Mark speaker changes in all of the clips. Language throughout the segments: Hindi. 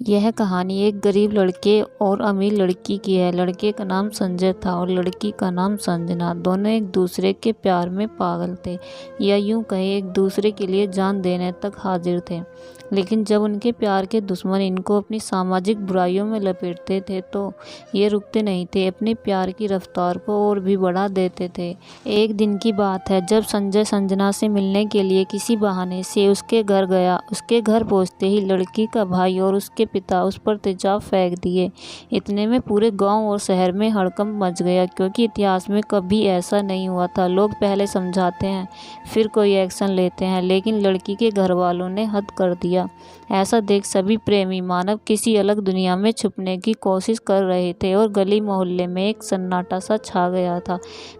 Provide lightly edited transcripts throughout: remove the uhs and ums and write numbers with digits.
Speaker 1: यह कहानी एक गरीब लड़के और अमीर लड़की की है। लड़के का नाम संजय था और लड़की का नाम संजना। दोनों एक दूसरे के प्यार में पागल थे, या यूं कहे एक दूसरे के लिए जान देने तक हाजिर थे। लेकिन जब उनके प्यार के दुश्मन इनको अपनी सामाजिक बुराइयों में लपेटते थे तो ये रुकते नहीं थे, अपने प्यार की रफ्तार को और भी बढ़ा देते थे। एक दिन की बात है जब संजय संजना से मिलने के लिए किसी बहाने से उसके घर गया। उसके घर पहुंचते ही लड़की का भाई और उसके पिता उस पर तेजाब फेंक दिए। इतने में पूरे गांव और शहर में हड़कंप मच गया, क्योंकि इतिहास में कभी ऐसा नहीं हुआ था। लोग पहले समझाते हैं, फिर कोई एक्शन लेते हैं, लेकिन लड़की के घर वालों ने हद कर दिया। ऐसा देख सभी प्रेमी मानव किसी अलग दुनिया में छुपने की कोशिश कर रहे थे और गली मोहल्ले में एक सन्नाटा सा छा गया था।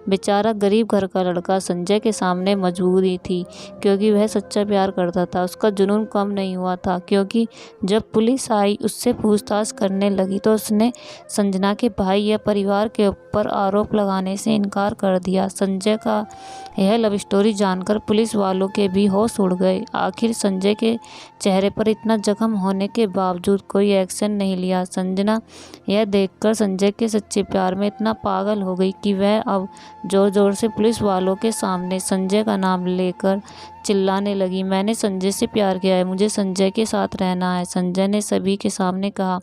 Speaker 1: बेचारा गरीब घर का लड़का संजय के सामने मजबूरी थी, क्योंकि वह सच्चा प्यार करता था। उसका जुनून कम नहीं हुआ था, क्योंकि जब पुलिस आई उससे पूछताछ करने लगी तो उसने संजना के भाई या परिवार के ऊपर आरोप लगाने से इनकार कर दिया। संजय का यह लव स्टोरी जानकर पुलिस वालों के भी होश उड़ गए। आखिर संजय के चेहरे पर इतना जख्म होने के बावजूद कोई एक्शन नहीं लिया। संजना यह देखकर संजय के सच्चे प्यार में इतना पागल हो गई कि वह अब जोर जोर से पुलिस वालों के सामने संजय का नाम लेकर चिल्लाने लगी, मैंने संजय से प्यार किया है, मुझे संजय के साथ रहना है। संजय ने सभी के सामने कहा,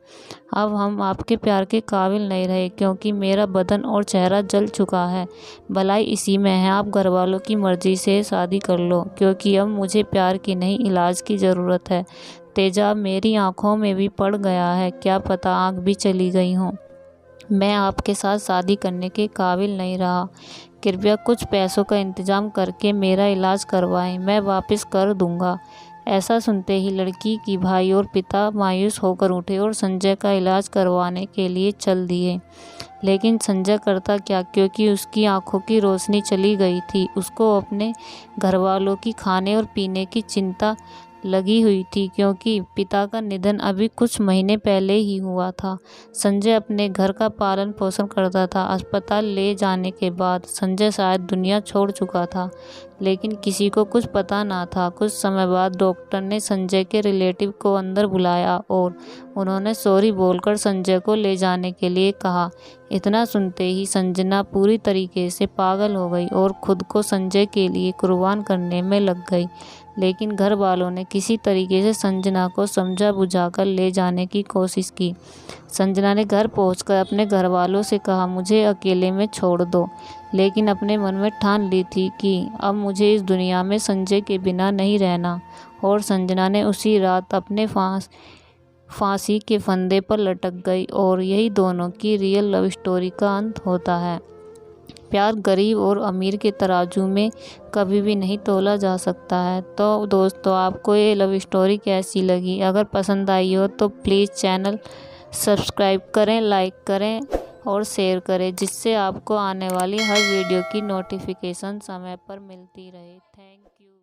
Speaker 1: अब हम आपके प्यार के काबिल नहीं रहे, क्योंकि मेरा बदन और चेहरा जल चुका है। भलाई इसी में है, आप घर वालों की मर्जी से शादी कर लो, क्योंकि अब मुझे प्यार की नहीं इलाज की ज़रूरत है। तेजाब मेरी आंखों में भी पड़ गया है, क्या पता आँख भी चली गई हो। मैं आपके साथ शादी करने के काबिल नहीं रहा। कृपया कुछ पैसों का इंतजाम करके मेरा इलाज करवाएं, मैं वापस कर दूंगा। ऐसा सुनते ही लड़की की भाई और पिता मायूस होकर उठे और संजय का इलाज करवाने के लिए चल दिए। लेकिन संजय करता क्या, क्योंकि उसकी आंखों की रोशनी चली गई थी। उसको अपने घर वालों की खाने और पीने की चिंता लगी हुई थी, क्योंकि पिता का निधन अभी कुछ महीने पहले ही हुआ था। संजय अपने घर का पालन पोषण करता था। अस्पताल ले जाने के बाद संजय शायद दुनिया छोड़ चुका था, लेकिन किसी को कुछ पता ना था। कुछ समय बाद डॉक्टर ने संजय के रिलेटिव को अंदर बुलाया और उन्होंने सॉरी बोलकर संजय को ले जाने के लिए कहा। इतना सुनते ही संजना पूरी तरीके से पागल हो गई और खुद को संजय के लिए कुर्बान करने में लग गई। लेकिन घर वालों ने किसी तरीके से संजना को समझा बुझाकर ले जाने की कोशिश की। संजना ने घर पहुंचकर अपने घर वालों से कहा, मुझे अकेले में छोड़ दो, लेकिन अपने मन में ठान ली थी कि अब मुझे इस दुनिया में संजय के बिना नहीं रहना। और संजना ने उसी रात अपने फांसी के फंदे पर लटक गई। और यही दोनों की रियल लव स्टोरी का अंत होता है। प्यार गरीब और अमीर के तराजू में कभी भी नहीं तोला जा सकता है। तो दोस्तों, आपको ये लव स्टोरी कैसी लगी? अगर पसंद आई हो तो प्लीज़ चैनल सब्सक्राइब करें, लाइक करें और शेयर करें, जिससे आपको आने वाली हर वीडियो की नोटिफिकेशन समय पर मिलती रहे। Thank you.